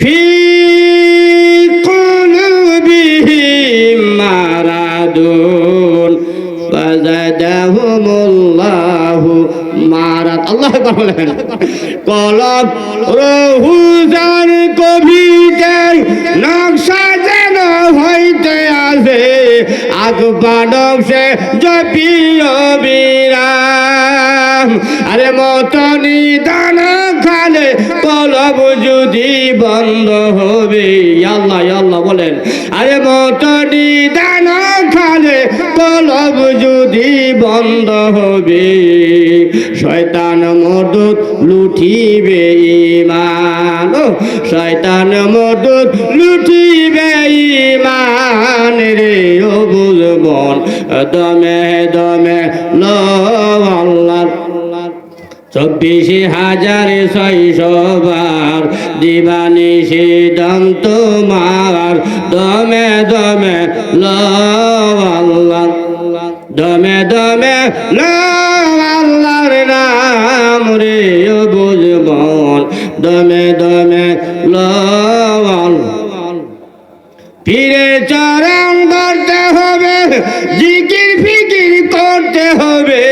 ফি কুলুবিহিম মারাদুন ফাযাদাহুমুল্লাহু মারাদ। আল্লাহু আকবার বলেন। কলব রহুজার কবিতে নকশা যেন হইতে আসে, আগ পাডক সে জপিও বিরাম। আরে মত নিদান খালে কলব যদি বন্ধ হবে, আল্লাহ আল্লাহ বলেন। আরে মত নিদান খালে কলব যদি বন্ধ হবে, শয়তান মদত লুঠিবে ঈমান। শয়তান মদত লুঠিবে ঈমান রে ও বুঝবন, দমে দমে লো আল্লাহ। 24,600 বার দিবানিশি দম তোমার, দমে দমে লো আল্লাহ, দমে দমে লো আল্লাহর নাম রে ও বুঝবন, দমে দমে লো আল্লাহ। ফিরে চরণ ধরতে হবে, জিকির ফিকির করতে হবে,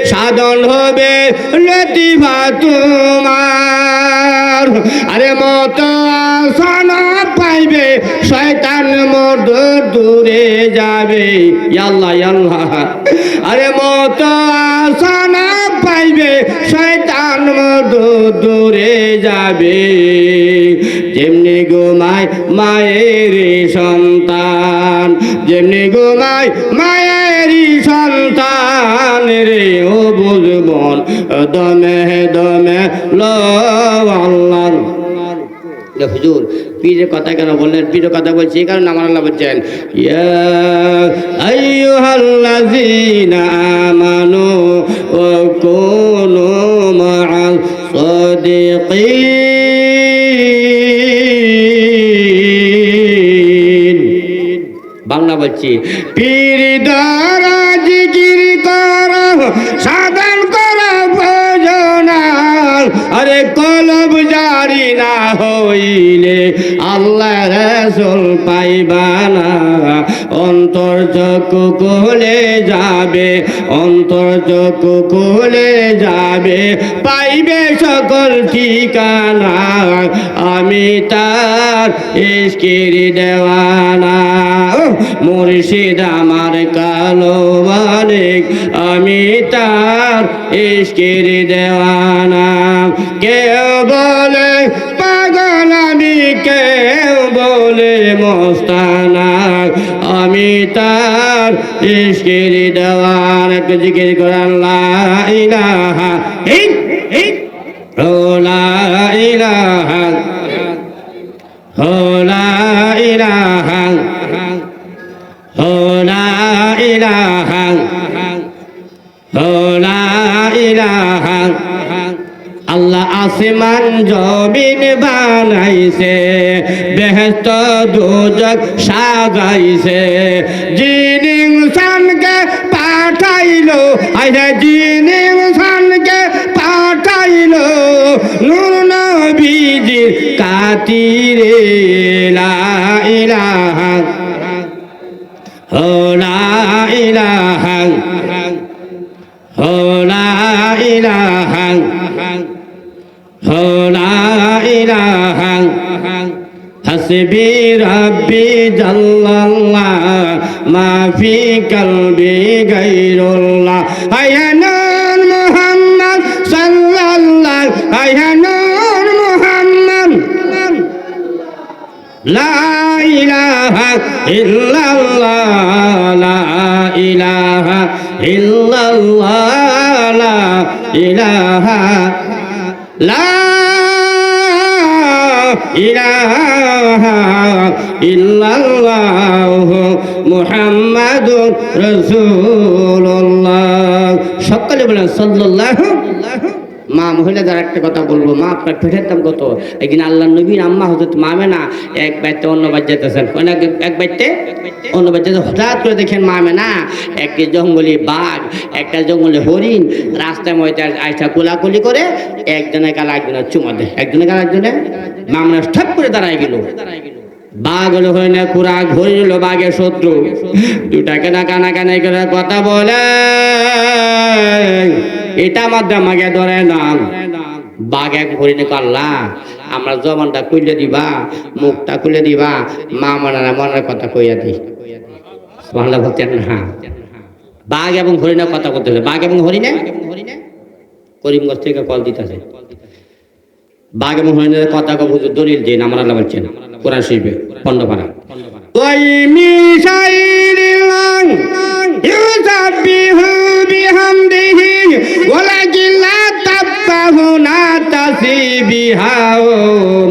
সাধন হবে লতিফা তোমার। আরে মত আসন পাইবে, শয়তান মর্দ দূরে যাবে, আল্লাহ আল্লাহ। আরে মত আসন পাইবে, শয়তান মর্দ দূরে যাবে। যেমনি ঘুমায় মায়ের সন্তান, যেমনি ঘুমায় মায়ের সন্তান রে ও বুঝবন, দমে দমে লো আল্লাহ। হুজুর পীরের কথা কেন বললেন? পীরের কথা বলছি এই কারণে আমার আল্লাহ বলছেন, ইয়া আইয়ুহাল্লাযীনা আমানু ওয়া কুনু মা'আস সাদিকিন। বাংলা বলছি, পীর দ্বারা জিকির করো, সাধন করো ভজনা। আরে কলব জারি না হইলে আল্লাহ রাসূল পাইবা না। অন্তর চক্ষু খুলে যাবে, অন্তর চক্ষু খুলে যাবে, পাইবে সকল ঠিকানা। আমি তার ইশকের দেওয়ানা, মুর্শিদ আমার কালো মালিক, আমি তার ইশকের দেওয়ানা। কেউ বলে পাগল আমি, কেউ বলে মস্তানা, আমি তার ইশকের দেওয়ানা। একটু জিকির করেন লা ইলাহা লা ইলাহা লা ইলাহা লা ইলাহা লা ইলাহা। আল্লাহ আসমান জমিন বানাইছে, বেহেশত দোজখ সাজাইছে, জিন ইনসানকে পাঠাইলো, আইরে জিন ইনসানকে পাঠাইলো নূর নবীজির খাতিরে। লা ইলাহা লা ইলাহা লা ইলাহা লা ইলাহা। হাসবি রাব্বি জাল্লাল্লাহ, মা ফি কলবি গায়রুল্লাহ। আয়া নূর মুহাম্মদ সাল্লাল্লাহ, আয়া নূর মুহাম্মদ। লা ইলাহা ইল্লাল্লাহ, লা ইলাহা ইল্লাল্লাহ, লা ইলাহা লা ইলাহা ইল্লাল্লাহ মুহাম্মাদুর রাসূলুল্লাহ। সকলে বলেন সাল্লাল্লাহু মা মহিলাদের একটা কথা বলবো, মা আপনার পেটের দাম কত? একদিন আল্লাহ নবীর আম্মা হযরত মামেনা এক বাইতে অন্য বাইতে যেতেছেন, এক বাইতে অন্য বাইতে হঠাৎ করে দেখেন মামেনা একটি জঙ্গলি বাঘ, একটা জঙ্গলি হরিণ রাস্তায় মধ্যে আইসা কোলাকুলি করে একজনের গালে একজনের চুমা দেয়, একজনের গালে একজনে। মামেনা ঠাপ করে দাঁড়ায় গেল। বাঘ হলো হরিণে খুরাক, হরিণ হলো বাঘের শত্রু। দুটাকে না কানাকানি করে কথা বলে, এটা আমার দামাকে ধরে না। বাঘ এক হরিণে কাল্লা, আমরা জবানটা খুলে দিবা, মুখটা খুলে দিবা, মা মনারা মনের কথা কইয়া দিই। বাংলা বলতেন না, বাঘ এবং হরিণের কথা করতেছে। বাঘ এবং হরিণে করিমগঞ্জ থেকে কল দিতেছে। বাঘ এবং হরিণের কথা হুজুর দলিল দিন, আমার আল্লাহ বলছেন কোরআন শরীফে 15 পারা। ওয়াই মিসাইরিল্লাহ ইউসাব্বিহু বিহামদিহি ওয়ালাকিন লা তাফকাহুনা তাসবিহাহুম।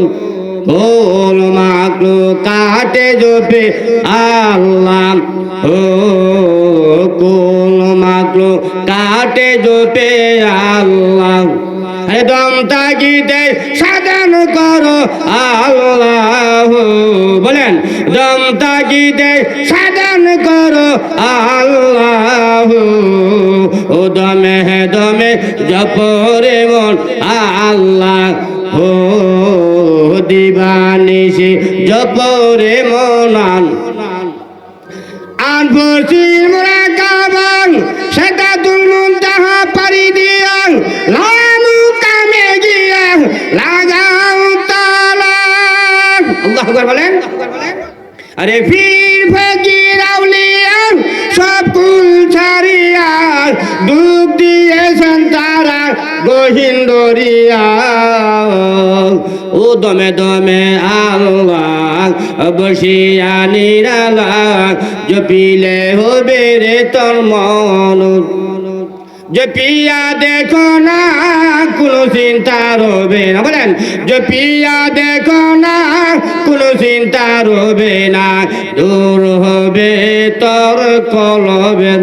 কোন মাখলুকাতে জপে আল্লাহ, ও কোন মাখলুকাতে জপে আল্লাহ। দম তাগিদে সাধন করো আল্লাহ, বলেন দম তাগিদে সাধন করো আল্লাহ। ও দমে দমে জপরে মন আল্লাহ, ও দিবানিশি জপরে মনান। আনফসিল মুরাকাবান সাদাতুল মুনতাহা পারি দিয়া লামু কামে গিয়া লাগাও তালা। আল্লাহু আকবার বলেন। আরে পীর ফকির আউলিয়া সব কুল ছাড়িয়া দুঃখ দিয়েছেন তারা গহীন দরিয়া। ও দমে দমে আল্লাহ বসিয়া নিরালা জপিলে হবে রে তোর মন। জপিয়া দেখো না কোনো চিন্তা রবে না, বলেন জপিয়া দেখো না কোনো চিন্তা রবে না, দূর হবে তোর কলবের।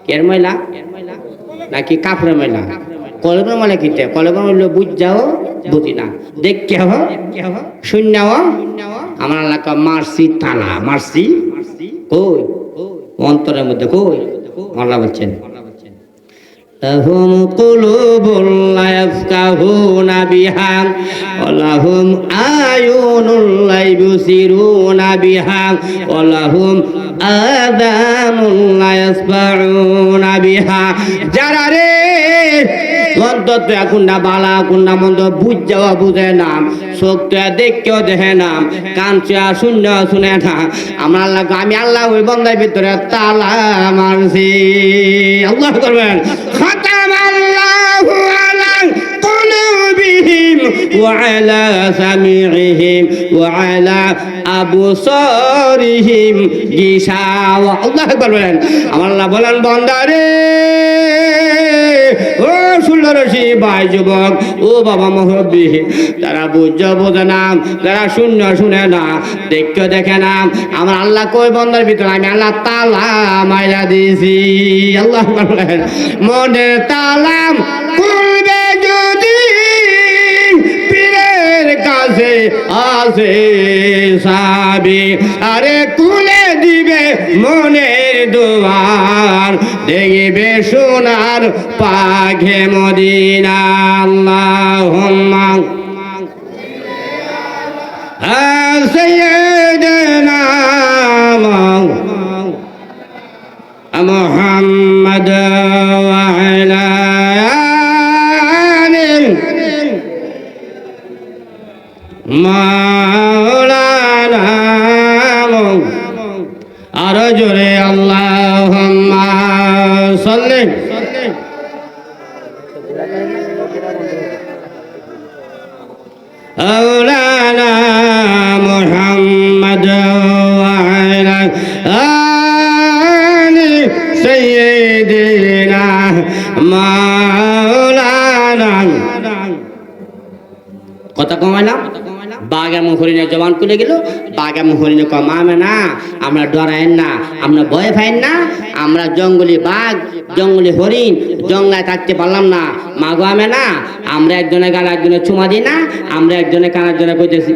কের ময়লা নাকি কাপড়ের ময়লা? কলবের ময়লা কিতে? কলবের ময়লা বুঝ যাও, বুঝি না দেখ কে হ শূন্য আমার এলাকা মারছি তালা, মারছি কই অন্তরের মধ্যে কই? আল্লাহ বলছেন লাহুম কুলুবুল লা ইয়াফকাহুনা বিহা ওয়া লাহুম আয়ুনুল লা ইবসিরুনা বিহা ওয়া লাহুম আযানুল লা ইয়াসমাউনা বিহা। যারা রে অন্তত কোনটা বালা কোনটা মন্দ বুঝ যাওয়া বুঝে না, চোখ তো দেখকেও দেখে না, কান শূন্য শুনে না, আমার আল্লাহ আমি আল্লাহ ওই বন্দার ভিতরে তালা মারছি। আল্লাহ করবেন খাতামাল্লাহু আলা কুলুবিহিম ওয়া আলা সামিইহিম ওয়া আলা আবসারিহিম গিশাওয়া। আল্লাহ বলেন, আমার আল্লাহ বলেন বন্দারে ও ষোলরশি ভাই যুবক, ও বাবা মুরব্বী, তারা বুঝে বোঝে না, তারা শূন্য শুনে না, দেখতে দেখে না, আমার আল্লাহ কই বন্দার ভিতরে আমি আল্লাহ তালা মাইরা দিয়েছি। আল্লাহ বলেন মনের তালাম খুলবে যদি পীরের কাছে আসে সাবি, আরে খুলে দিবে মনের দুয়ার, দেখবে সোনার পাখে মদিনা। আল্লাহুম্মা সাইয়্যিদিনা মুহাম্মাদ ওয়া আলা আলিহি মাওলানা। আরো জোরে আল্লাহুম্মা সাল্লি মাওলানা মুহাম্মাদ ওয়া আলা আলি সাইয়্যিদিনা মাওলানা। কথা কমাইলাম, বাঘ এবং হরিণের জবান খুলে গেল। বাঘ এবং হরিণে কয় মা না, আমরা ডরায়েন না, আমরা ভয় পাইন না, আমরা জঙ্গলি বাঘ জঙ্গলি হরিণ জঙ্গলায় থাকতে পারলাম না। মা গো আমে না, আমরা একজনে গাল একজনে চুমা দিই না, আমরা একজনে কানার জন্য কইতেছি।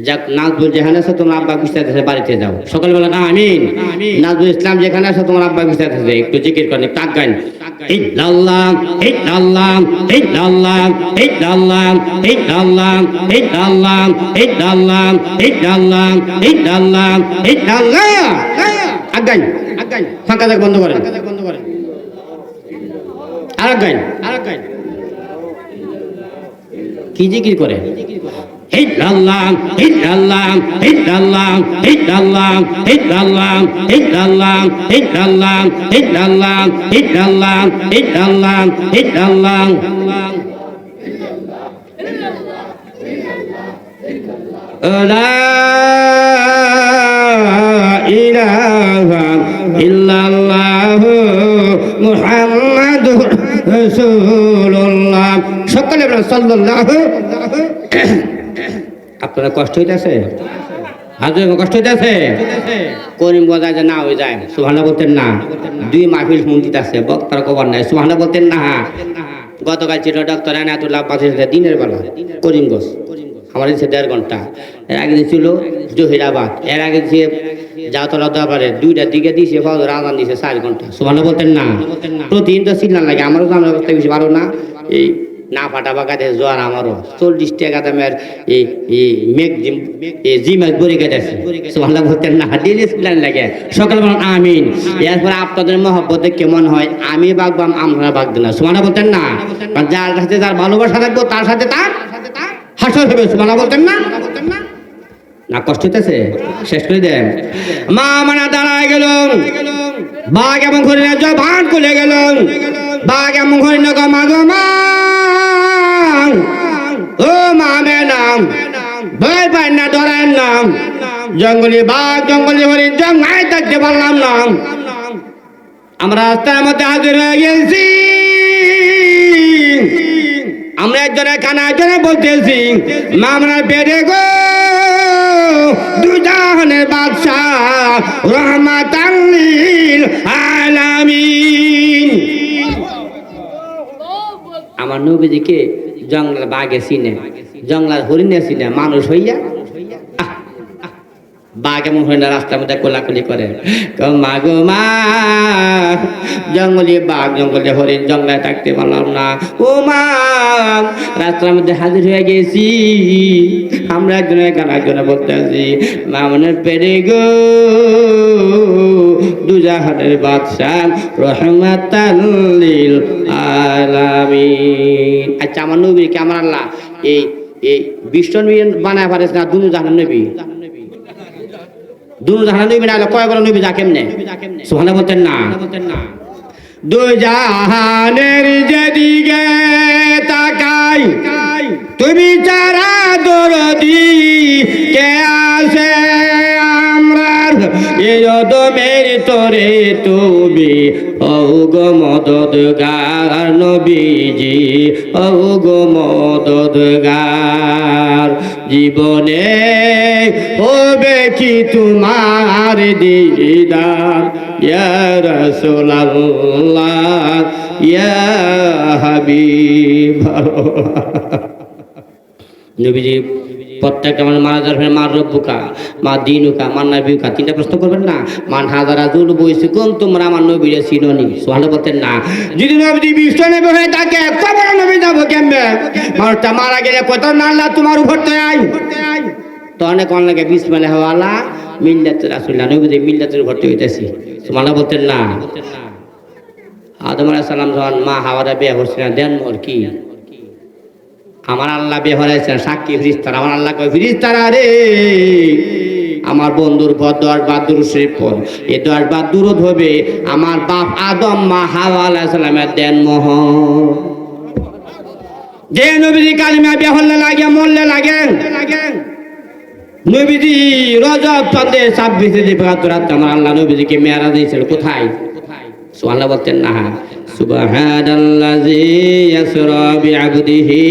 যাক, নাজবুল যেখানে আছো তোমার আব্বা বিস্তারিত বাড়িতে যাও। সকালবেলা না আমিন। নাজবুল ইসলাম যেখানে আছো তোমার আব্বা বিস্তারিত একটু জিকির করেন, কাক গান। ইল্লাল্লাহ ইল্লাল্লাহ ইল্লাল্লাহ ইল্লাল্লাহ ইল্লাল্লাহ ইল্লাল্লাহ ইল্লাল্লাহ ইল্লাল্লাহ ইল্লাল্লাহ ইল্লাল্লাহ। আগান আগান, ফাঁকা দেখ বন্ধ করেন। আর গান কি জিকির করে? ইল্লাল্লাহ ইল্লাল্লাহ ইল্লাল্লাহ ইল্লাল্লাহ ইল্লাল্লাহ ইল্লাল্লাহ ইল্লাল্লাহ ইল্লাল্লাহ ইল্লাল্লাহ ইল্লাল্লাহ ইল্লাল্লাহ। লা ইলাহা ইল্লাল্লাহ মুহাম্মাদুর রাসূলুল্লাহ। সকলে বলেন সাল্লাল্লাহু। আপনারা কষ্ট হইতেছে? হাজুর কষ্ট হইতেছে? করিমগঞ্জ যে না হয়ে যায় সুবহানাল্লাহ বলতেন না। 2 মাহফিল মন্দির আছে, বক্তার কবার নাই, সুবহানাল্লাহ বলতেন না। গতকাল ছিল ডক্টর আনাতুল্লাহ আব্বাসের দিনের বেলা করিমগঞ্জ, আমার দিচ্ছে 1.5 ঘন্টা। এর আগে ছিল জহিরাবাদ, এর আগে দিচ্ছে জাতলা দরবারে 2টার দিকে দিয়েছে, ফজর আজান দিয়েছে 4 ঘন্টা। সুবহানাল্লাহ বলতেন না। প্রতিদিন তো সিগন্যাল লাগে, আমারও জানার কথা বেশি পারো না। এই না ফাটা বাগাতে জোয়ার আমারও 40 টাকা দামের জিমাস বড়ি কেটেছে। সুবহানাল্লাহ বলতেন না, ডেলি সিগন্যাল লাগে। সকাল বলেন আমিন। এরপরে আপনাদের মহব্বতে কেমন হয়, আমি বাগবাম আমরা বাগদ না। সুবহানাল্লাহ বলতেন না। যার সাথে যার ভালোবাসা থাকবো তার সাথে তার হাসর হবে। সুবহানাল্লাহ বলতেন না। না কষ্ট হইতেছে? শেষ করে দেন। মা মানা দাঁড়ায় গেল, বাঘ এবং হরিণের জবান খুলে গেল। বাঘ এবং হরিণ গো মা গো মা, ও মা মে নাম ভয় পাই না, ডরেন নাম। জঙ্গলি বাঘ জঙ্গলি হরিণ জঙ্গলায় থাকতে পারলাম না। আমরা রাস্তার মধ্যে হাজির হয়ে গেছি। আমরা একজনের খানা একজনে বলতেছি মা আপনার পেটে গো দুজাহানের বাদশাহ রহমাতাল লিল আলামিন। আমার নবীজিকে জঙ্গলার বাঘে চিনে, জঙ্গলার হরিণে চিনে, মানুষ হইয়া বাঘ এমন হরিণা রাস্তার মধ্যে কোলাকুলি করে। মা গো মা, জঙ্গলি বাঘ জঙ্গলে হরিণ জঙ্গলায় থাকতে পারলাম না। ও মা, রাস্তার মধ্যে হাজির হয়ে গেছি। আমরা একজনের গান একজনে বলতে আছি মা মনের পেরে গো দুজাহানের বাদশাহ রহমাতাল লিল আলামিন। আচ্ছা, আমার নবীকে আমার আল্লাহ এই বিশ্ব নবী বানায় পারে না? দুনু জাহানের নবী, দুনু জাহানের নবী না হলে কয়বার নবী যা কেমনে? সুবহানাল্লাহ বলতেন না। দুই জাহানের যেদিকে তাকাই তুমি যারা দরদি কে আছে আমরার এই অদমের তরে তুমি ও গো মদদগার নবীজি, ও গো মদদগার। জীবনে হবে কি তোমার দিদার ইয়া রাসূলুল্লাহ ইয়া হাবিবাল্লাহ। নবীজি প্রত্যেকটা মানে মারা যাবে মার রব্বুকা মা দিনুকা মান নাবিউকা, 3টা প্রশ্ন করবেন না। মান হাজারা জুল বইছে কোন তোমরা আমার নবীরে চিনোনি? সুবহানাল্লাহ বলতেন না। যদি নবী বিশ্ব নবী হয়ে থাকে কবর নবী যাব কেমনে? মানুষটা মারা গেলে কত না আল্লাহ তোমার উপর তো আই তো অনেক অনেকে বিসমিল্লাহ ওয়ালা মিল্লাতুর রাসূলুল্লাহ, নবীজি মিল্লাতুর উপর হইতেছি। সুবহানাল্লাহ বলতেন না। আদম আলাইহিস সালাম যখন মা হাওয়ারা বিয়ে করছিলেন দেন মোর কি আমার আল্লাহ বিয়ে হয়েছেন সাক্ষী ফিরিস্তারা। আমার আল্লাহ কয় ফিরিস্তারা রে, আমার বন্ধুর পর 10 বার দুরূদ শরীফ পড়। এই 10 বার দুরূদ হবে আমার বাপ আদম মা হাওয়া আলাইহিস সালামের দেন মোহ। যে নবীজি কালিমা বিয়ে হলে লাগে মরলে লাগেন। নবীজি রজব চন্দ্রে 26 রাত আমার আল্লাহ নবীজিকে মেরাজ দিয়েছিল। কোথায়? সুবহানাল্লাহ বলতেন না। সুবহানাল্লাযী ইয়াসরা বিআবদিহি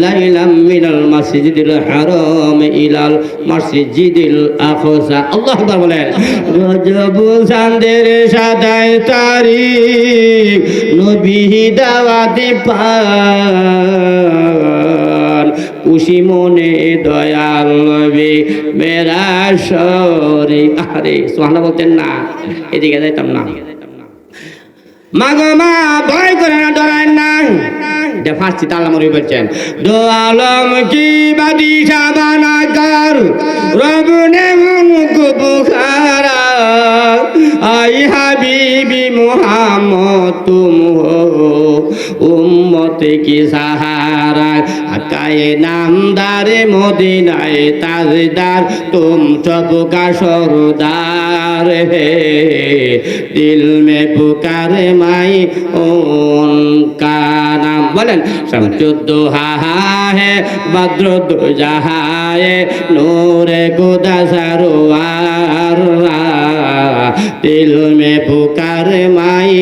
লাইলাম মিনাল মাসজিদিল হারাম ইলাল মাসজিদিল আকসা। আল্লাহু আকবার বলেন। রজব চাঁদের 27 তারিখ নবী দাওয়াতে পান, খুশি মনে দয়াল নবী মেরাজ শরীফ। আরে সুবহানাল্লাহ বলতেন না, এদিকে যাইতাম না। মা গো মা, ভয় করে না, ডরায় না। ফার্সি তাল্লা মরি বলছেন, দো আলম কি বাদিশা বানাকার রব ने उनको पुकारा, आई हबीबी मोहम्मद तुम हो उम्मत की सहारा, आकाए नामदार मदीनाए ताजदार तुम सबका सरदार है, दिल में पुकारे माई उनका नाम। बोलें शम्सुद्दोहा है बद्रुद्दोजहा है नूरे खुदा सरवार, दिल में पुकारे माई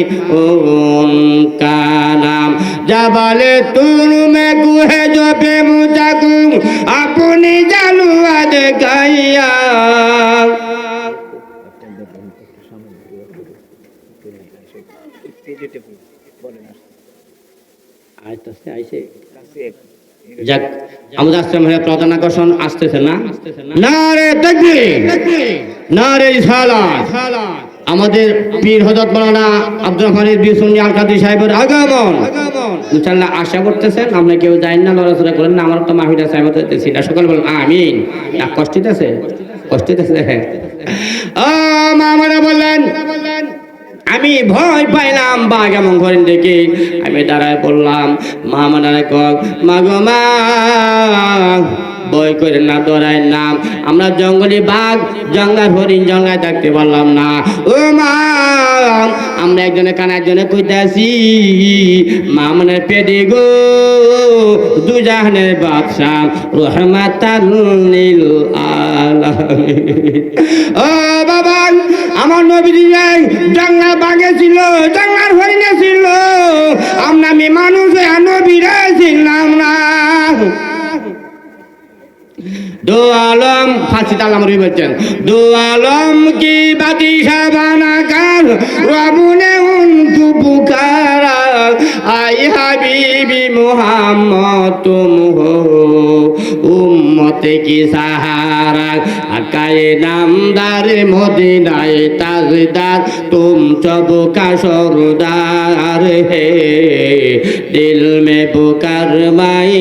उनका नाम। जबले तूर में गुहे जो पे मुझको अपनी जलवा दिखाया, যাক আমাদের আশ্রমের প্রধান আকর্ষণ আসতেছে না, নারে তাকবীর, নারে রিসালাত। আমাদের পীর হযরত মাওলানা আব্দুল হামিদ বিসুন্নি আল কাদরি সাহেবের আগমন ইনশাআল্লাহ আশা করতেছেন। আমরা কেউ যাই না, লড়াচড়া করেন না। আমার তো মাহফিল সাহেব হতেছি না, সকল বলেন আমিন। কষ্ট হইতেছে, কষ্ট হইতেছে। ও মামারা বললেন, আমি ভয় পাইলাম বাঘ এমন করেন দেখি, আমি দাঁড়ায় পড়লাম। মা মানারে কক, মা গো মা, ভয় করে না, ডরায় না। আমরা জঙ্গলি বাঘ, জঙ্গল হরিণ, জঙ্গলায় থাকতে পারলাম না। ও মা, আমরা একজনে কানে একজনে কইতে আসি, মা মনের পেটে গো দুজাহানের বাদশাহ রহমাতাল লিল আলামিন। ও বাবা, আমার নবীজি জঙ্গল বাঘে ছিল, জঙ্গল হরিণে ছিল, আমরা আমি মানুষ নবীরা ছিলাম না। दो आलम फांसी ताला मरी बच्चन, दो आलम की बादशाह बनाकर रब ने उनको पुकारा, आई हबीबी मोहम्मद तुम हो उम्मत की सहारा, आकाए नामदार मदीनाए ताजदार तुम सबका सरदार है, दिल में पुकार माई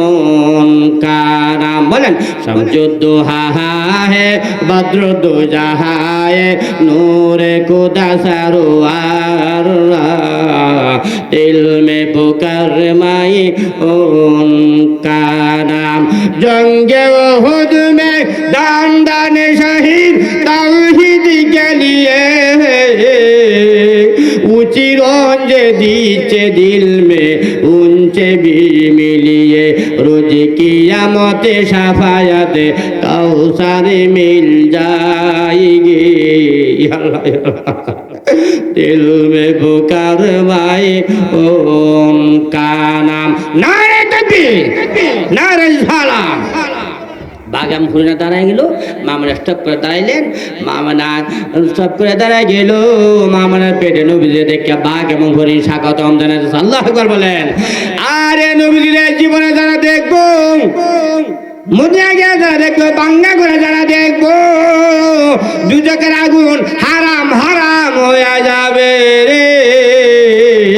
उनका नाम। बोलें शम्सुद्दोहा है बद्रुद्दोजहा है नूरे खुदा सरवार, दिल में पुकार माई उनका नाम। जंगे उहुद में दान दान शहीद तौहीद के लिए ऊंची रोंज दीचे दिल में उनसे भी मिलिए, रोज कियामत शफायत कौसर मिल जाएगी, दिल में पुकार माई उनका नाम। नारे तकबीर, नारे रिसालात। বাগাম ঘুরে দাঁড়ায় গেল, মামনা স্টপ করে দাঁড়াইলেন। মামনা স্টপ করে দাঁড়ায় গেল, মামনার পেটে নবীজি দেখে বাঘ এবং হরিণ স্বাগতম জানাচ্ছে। আল্লাহু আকবার বলেন। আরে নবীজির জীবনে যারা দেখবো, মদিনা গিয়ে যারা দেখবো, বাংলা করে যারা দেখবো, দুজকের আগুন হারাম হারাম হয়ে যাবে রে।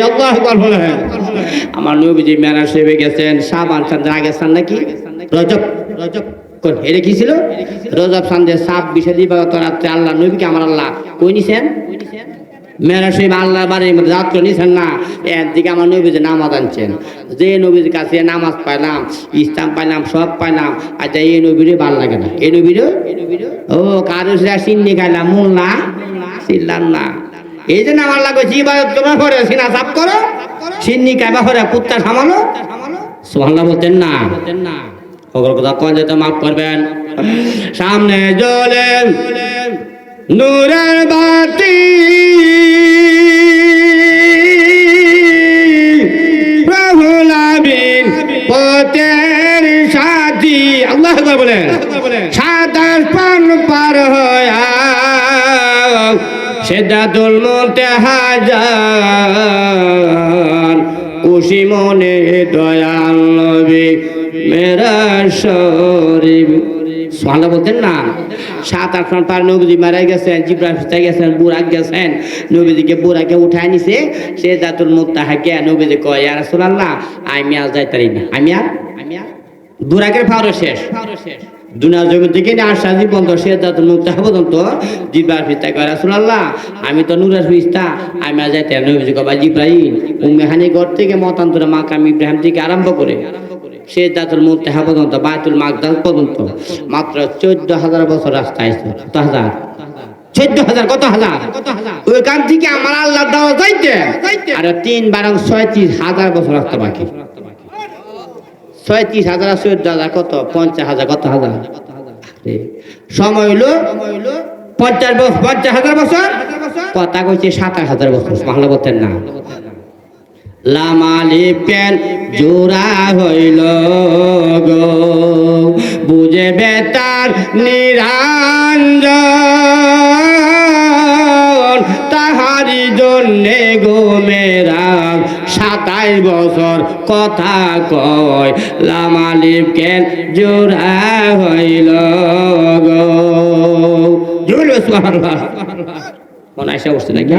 আল্লাহু আকবার বলেন। আমার নবীজি মেরাজ শরীফে গেছেন শাবান চাঁদের আগে চান নাকি রজব, রজব কোন এটা কি ছিল? রজব চাঁদের 26 দিবাগত রাত্রে আল্লাহ নবীকে আমার আল্লাহ কই নিছেন? মেরাজ শরীফ আল্লাহর বাড়ির মধ্যে রাত করে নিছেন না। একদিকে আমার নবীজি নামাজ আনছেন, যে নবীর কাছে নামাজ পাইলাম, ইসলাম পাইলাম, সব পাইলাম। আচ্ছা এই নবীরে ভাল লাগে না? এই নবীরে ও কারো সিন্নি খাইলাম, মোল্লা চিল্লান না। এই জন্য আমার লাগবে ইবাদত তোমরা করে সিনা সাফ করো, সিন্নি খাইবা করে কুত্তা সামালো। সুবহানাল্লাহ বলতেন না? ওগুলো কথা কোন যেতে মাফ করবেন। সামনে জ্বলে নূরের বাতি, পথের সাথী আল্লাহু আকবার বলেন 27 পান পার হয়া সিদরাতুল মুনতাহা যান খুশি মনে দয়াল নবী মেরাজ শরীফ সুবহানাল্লাহ বলতেন না 7-8 পান পার নবীজি মারা গেছেন জিবরাইল ফেরেশতা গেছেন বুরাক গেছেন নবীজিকে বুরাকে উঠায় নিছে সিদরাতুল মুনতাহা কে নবীজি কয় ইয়া রাসূলুল্লাহ আমি আর যাইতারি না আমি আর বুরাকের ফাওয়ার শেষ দুনিয়ার জগৎ থেকে আসা জীবন তো সিদরাতুল মুনতাহা পর্যন্ত জিবরাইল ফেরেশতা কয় রাসূলুল্লাহ আমি তো নূরের ফেরেশতা আমি আর যাইতারি না নবীজি কয় জিবরাইল উম্মে হানি ঘর থেকে মতান্তরে মাকাম ইব্রাহিম থেকে আরম্ভ করে সিদরাতুল মুনতাহা পর্যন্ত বাইতুল মাকদাস পর্যন্ত মাত্র 14,000 বছর রাস্তা আছে কত হাজার 14,000 কত হাজার ওইখান থেকে আমার আল্লাহ দাওয়া যাইতে আর 3-36,000 বছর রাস্তা বাকি 36,000 আর 14,000 কত 50,000 কত হাজার সময় হইলো 50,000 বছর কথা কইছে 27,000 বছর ভালো বলতেন না লামালিপ কেন জোড়া হইল গো বুঝে বেতার নিরঞ্জন তাহারি জন্যে গো মেরা 27 বছর কথা কয় লামালিপ কেন জোড়া হইল গো জোরে সুবহানাল্লাহ মনে আসা উঠছে নাকি